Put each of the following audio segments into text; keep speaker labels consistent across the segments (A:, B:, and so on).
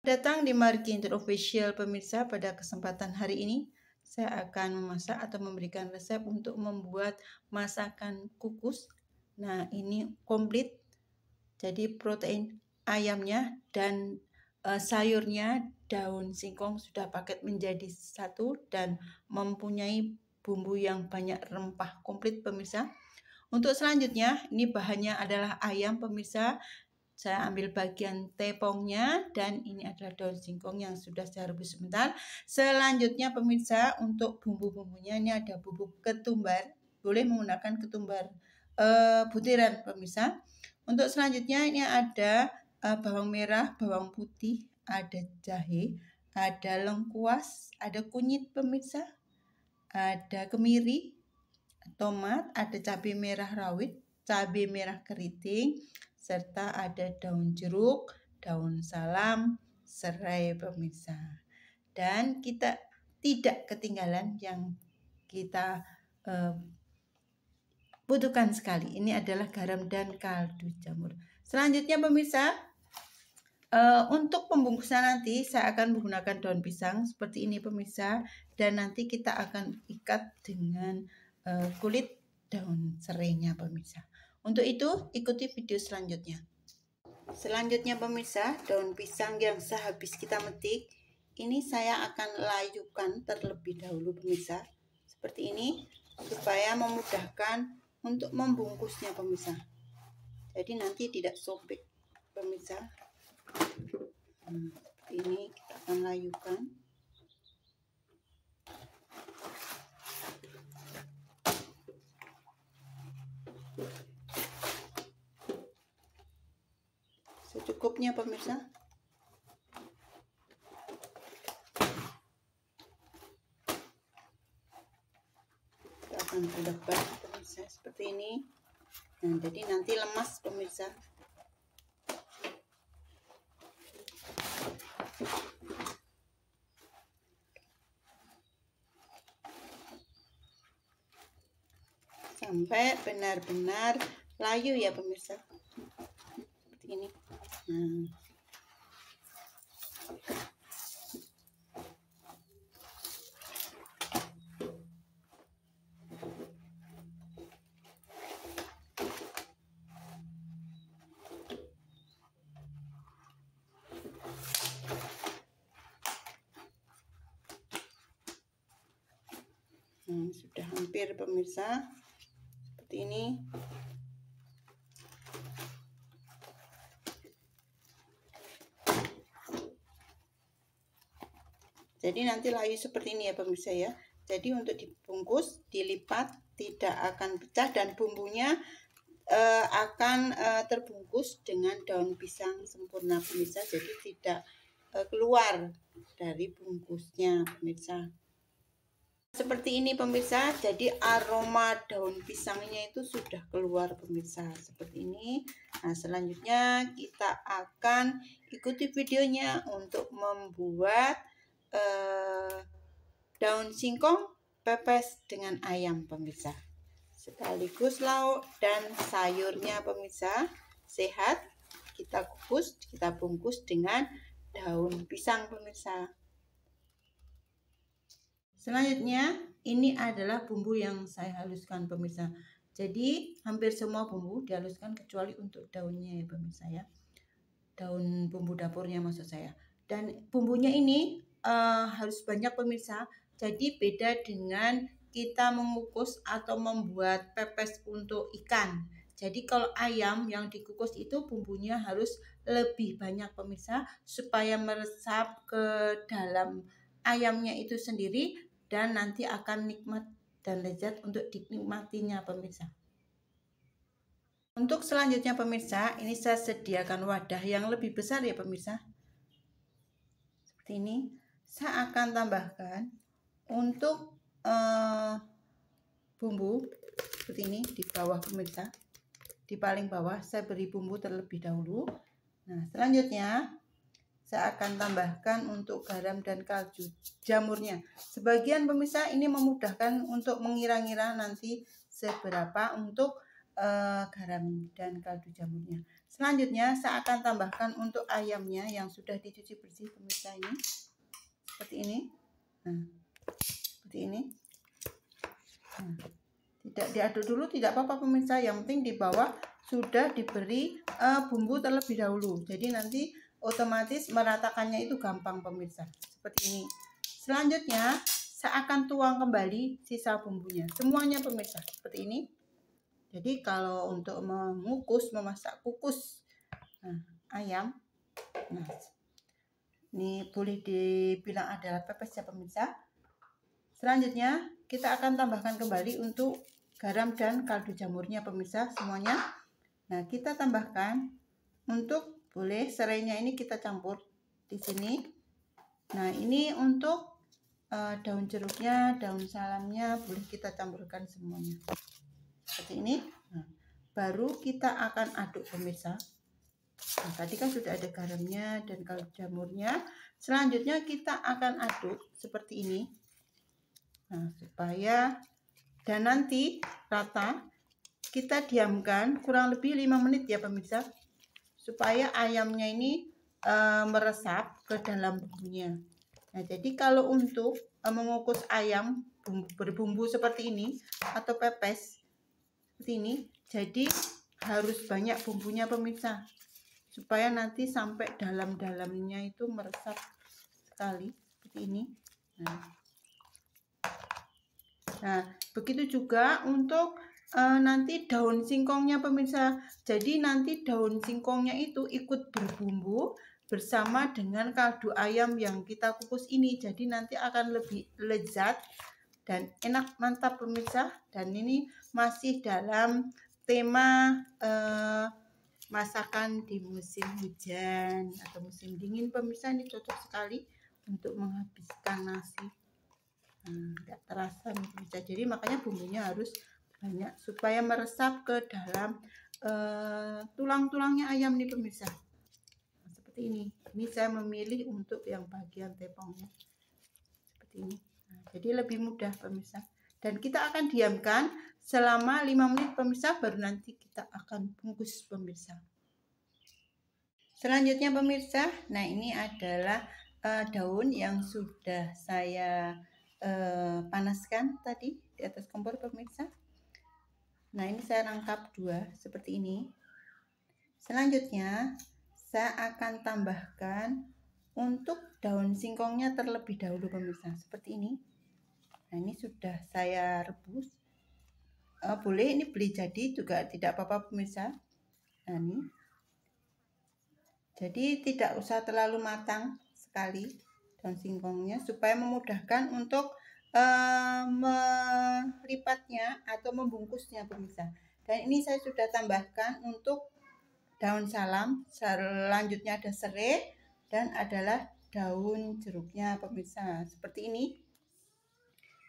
A: Datang di Marginter Official pemirsa. Pada kesempatan hari ini saya akan memasak atau memberikan resep untuk membuat masakan kukus. Nah, ini komplit. Jadi protein ayamnya dan sayurnya, daun singkong sudah paket menjadi satu dan mempunyai bumbu yang banyak rempah, komplit pemirsa. Untuk selanjutnya, ini bahannya adalah ayam pemirsa. Saya ambil bagian tepungnya dan ini adalah daun singkong yang sudah saya rebus sebentar. Selanjutnya pemirsa, untuk bumbu-bumbunya ini ada bubuk ketumbar. Boleh menggunakan ketumbar butiran pemirsa. Untuk selanjutnya ini ada bawang merah, bawang putih, ada jahe, ada lengkuas, ada kunyit pemirsa, ada kemiri, tomat, ada cabai merah rawit, cabai merah keriting, serta ada daun jeruk, daun salam, serai pemirsa. Dan kita tidak ketinggalan yang kita butuhkan sekali. Ini adalah garam dan kaldu jamur. Selanjutnya pemirsa, untuk pembungkusan nanti saya akan menggunakan daun pisang seperti ini pemirsa. Dan nanti kita akan ikat dengan kulit daun serainya pemirsa. Untuk itu ikuti video selanjutnya. Selanjutnya pemirsa, daun pisang yang sehabis kita metik ini saya akan layukan terlebih dahulu pemirsa. Seperti ini supaya memudahkan untuk membungkusnya pemirsa. Jadi nanti tidak sobek pemirsa. Ini kita akan layukan. Secukupnya pemirsa. Kita akan lebat pemirsa seperti ini. Nah, jadi nanti lemas pemirsa. Sampai benar-benar layu ya pemirsa. Seperti ini. Nah. Sudah hampir pemirsa. Seperti ini. Jadi nanti layu seperti ini ya pemirsa ya. Jadi untuk dibungkus, dilipat, tidak akan pecah dan bumbunya akan terbungkus dengan daun pisang sempurna pemirsa. Jadi tidak keluar dari bungkusnya pemirsa. Seperti ini pemirsa, jadi aroma daun pisangnya itu sudah keluar pemirsa. Seperti ini. Nah, selanjutnya kita akan ikuti videonya untuk membuat daun singkong pepes dengan ayam pemirsa. Sekaligus lauk dan sayurnya pemirsa. Sehat, kita kukus, kita bungkus dengan daun pisang pemirsa. Selanjutnya, ini adalah bumbu yang saya haluskan pemirsa. Jadi, hampir semua bumbu dihaluskan kecuali untuk daunnya ya pemirsa ya. Daun bumbu dapurnya maksud saya. Dan bumbunya ini harus banyak pemirsa. Jadi, beda dengan kita mengukus atau membuat pepes untuk ikan. Jadi, kalau ayam yang dikukus itu bumbunya harus lebih banyak pemirsa supaya meresap ke dalam ayamnya itu sendiri. Dan nanti akan nikmat dan lezat untuk dinikmatinya pemirsa. Untuk selanjutnya pemirsa, ini saya sediakan wadah yang lebih besar ya pemirsa. Seperti ini. Saya akan tambahkan untuk bumbu seperti ini di bawah pemirsa. Di paling bawah saya beri bumbu terlebih dahulu. Nah, selanjutnya saya akan tambahkan untuk garam dan kaldu jamurnya. Sebagian pemirsa ini memudahkan untuk mengira-ngira nanti seberapa untuk garam dan kaldu jamurnya. Selanjutnya saya akan tambahkan untuk ayamnya yang sudah dicuci bersih pemirsa ini. Seperti ini. Nah, seperti ini. Nah, tidak diaduk dulu tidak apa-apa pemirsa, yang penting di bawah sudah diberi bumbu terlebih dahulu. Jadi nanti otomatis meratakannya itu gampang pemirsa. Seperti ini. Selanjutnya saya akan tuang kembali sisa bumbunya. Semuanya pemirsa seperti ini. Jadi kalau untuk mengukus, memasak kukus ayam, nah ini boleh dibilang adalah pepes ya pemirsa. Selanjutnya kita akan tambahkan kembali untuk garam dan kaldu jamurnya pemirsa semuanya. Nah kita tambahkan untuk boleh serainya ini kita campur di sini. Nah ini untuk daun jeruknya, daun salamnya boleh kita campurkan semuanya seperti ini. Nah, baru kita akan aduk pemirsa. Nah, tadi kan sudah ada garamnya dan kaldu jamurnya. Selanjutnya kita akan aduk seperti ini. Nah, supaya dan nanti rata kita diamkan kurang lebih 5 menit ya pemirsa, supaya ayamnya ini meresap ke dalam bumbunya. Nah, jadi kalau untuk mengukus ayam berbumbu seperti ini atau pepes seperti ini, jadi harus banyak bumbunya pemirsa, supaya nanti sampai dalam-dalamnya itu meresap sekali seperti ini. Nah, begitu juga untuk nanti daun singkongnya pemirsa. Jadi nanti daun singkongnya itu ikut berbumbu bersama dengan kaldu ayam yang kita kukus ini. Jadi nanti akan lebih lezat dan enak, mantap pemirsa. Dan ini masih dalam tema masakan di musim hujan atau musim dingin pemirsa. Ini cocok sekali untuk menghabiskan nasi. Nggak terasa nih pemirsa. Jadi makanya bumbunya harus banyak supaya meresap ke dalam tulang-tulangnya ayam nih pemirsa. Nah, seperti ini. Ini saya memilih untuk yang bagian tepungnya seperti ini. Nah, jadi lebih mudah pemirsa. Dan kita akan diamkan selama 5 menit pemirsa, baru nanti kita akan bungkus pemirsa. Selanjutnya pemirsa, nah ini adalah daun yang sudah saya panaskan tadi di atas kompor pemirsa. Nah ini saya rangkap 2 seperti ini. Selanjutnya saya akan tambahkan untuk daun singkongnya terlebih dahulu pemirsa seperti ini. Nah ini sudah saya rebus. Boleh ini beli jadi juga tidak apa-apa pemirsa. Nah ini jadi tidak usah terlalu matang sekali daun singkongnya, supaya memudahkan untuk melipatnya atau membungkusnya pemirsa. Dan ini saya sudah tambahkan untuk daun salam. Selanjutnya ada serai dan adalah daun jeruknya pemirsa seperti ini.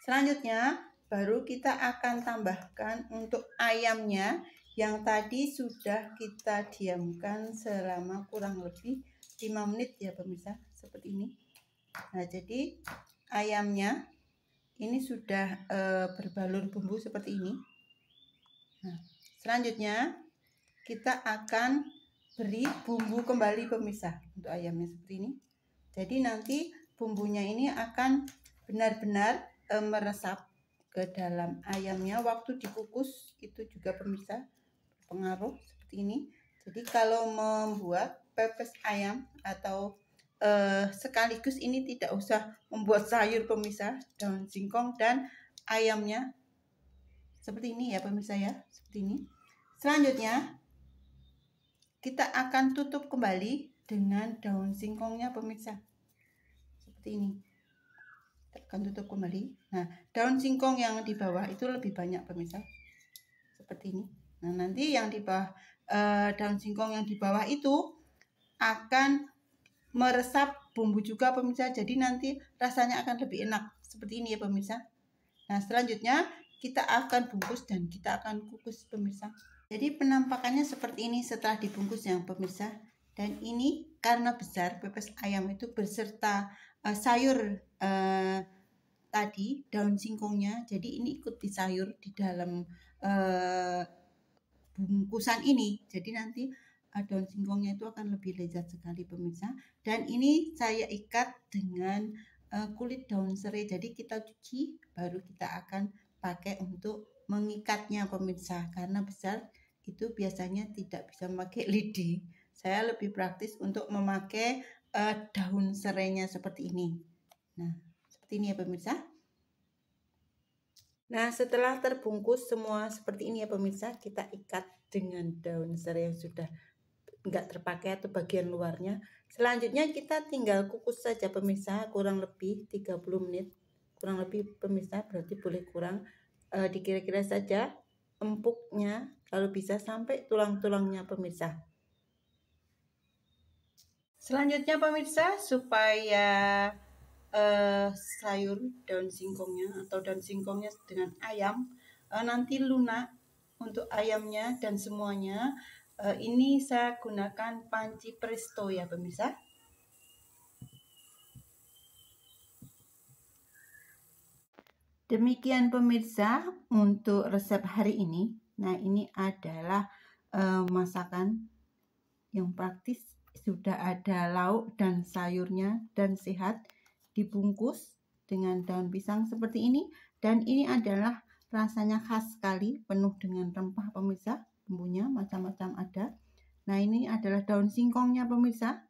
A: Selanjutnya baru kita akan tambahkan untuk ayamnya yang tadi sudah kita diamkan selama kurang lebih 5 menit ya pemirsa seperti ini. Nah jadi ayamnya ini sudah berbalur bumbu seperti ini. Nah, selanjutnya kita akan beri bumbu kembali pemirsa untuk ayamnya seperti ini. Jadi nanti bumbunya ini akan benar-benar meresap ke dalam ayamnya waktu dikukus, itu juga pemirsa berpengaruh seperti ini. Jadi kalau membuat pepes ayam atau sekaligus ini tidak usah membuat sayur pemirsa, daun singkong dan ayamnya seperti ini ya pemirsa ya, seperti ini. Selanjutnya kita akan tutup kembali dengan daun singkongnya pemirsa seperti ini. Kita akan tutup kembali. Nah daun singkong yang di bawah itu lebih banyak pemirsa seperti ini. Nah nanti yang di bawah daun singkong yang di bawah itu akan meresap bumbu juga pemirsa, jadi nanti rasanya akan lebih enak seperti ini ya pemirsa. Nah selanjutnya kita akan bungkus dan kita akan kukus pemirsa. Jadi penampakannya seperti ini setelah dibungkus ya pemirsa. Dan ini karena besar pepes ayam itu beserta sayur tadi daun singkongnya, jadi ini ikut disayur di dalam bungkusan ini. Jadi nanti daun singkongnya itu akan lebih lezat sekali pemirsa. Dan ini saya ikat dengan kulit daun serai. Jadi kita cuci baru kita akan pakai untuk mengikatnya pemirsa, karena besar itu biasanya tidak bisa memakai lidi. Saya lebih praktis untuk memakai daun serainya seperti ini. Nah, seperti ini ya pemirsa. Nah, setelah terbungkus semua seperti ini ya pemirsa, kita ikat dengan daun serai yang sudah enggak terpakai atau bagian luarnya. Selanjutnya kita tinggal kukus saja pemirsa, kurang lebih 30 menit. Kurang lebih pemirsa, berarti boleh kurang. Dikira-kira saja empuknya, kalau bisa sampai tulang-tulangnya pemirsa. Selanjutnya pemirsa, supaya sayur daun singkongnya atau daun singkongnya dengan ayam nanti lunak untuk ayamnya dan semuanya, ini saya gunakan panci presto ya pemirsa. Demikian pemirsa untuk resep hari ini. Nah, ini adalah masakan yang praktis, sudah ada lauk dan sayurnya dan sehat, dibungkus dengan daun pisang seperti ini, dan ini adalah rasanya khas sekali, penuh dengan rempah pemirsa, bumbunya macam-macam ada. Nah, ini adalah daun singkongnya pemirsa.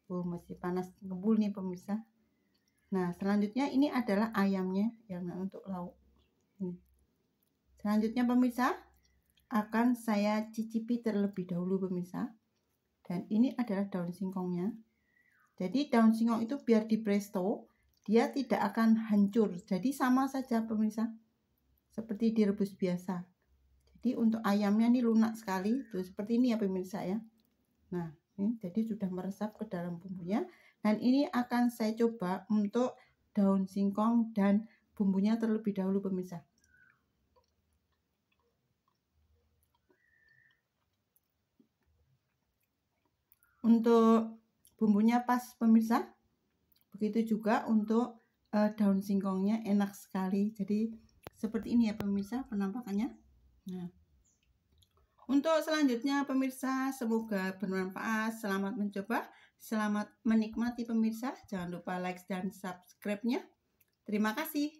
A: Masih panas ngebul nih pemirsa. Nah, selanjutnya ini adalah ayamnya yang untuk lauk. Selanjutnya pemirsa, akan saya cicipi terlebih dahulu pemirsa. Dan ini adalah daun singkongnya. Jadi daun singkong itu biar di presto, dia tidak akan hancur. Jadi sama saja pemirsa, seperti direbus biasa. Jadi untuk ayamnya ini lunak sekali, tuh seperti ini ya pemirsa ya. Nah, ini jadi sudah meresap ke dalam bumbunya. Dan ini akan saya coba untuk daun singkong dan bumbunya terlebih dahulu pemirsa. Untuk bumbunya pas pemirsa. Begitu juga untuk daun singkongnya enak sekali. Jadi seperti ini ya pemirsa penampakannya. Nah, untuk selanjutnya pemirsa, semoga bermanfaat. Selamat mencoba, selamat menikmati pemirsa. Jangan lupa like dan subscribe-nya. Terima kasih.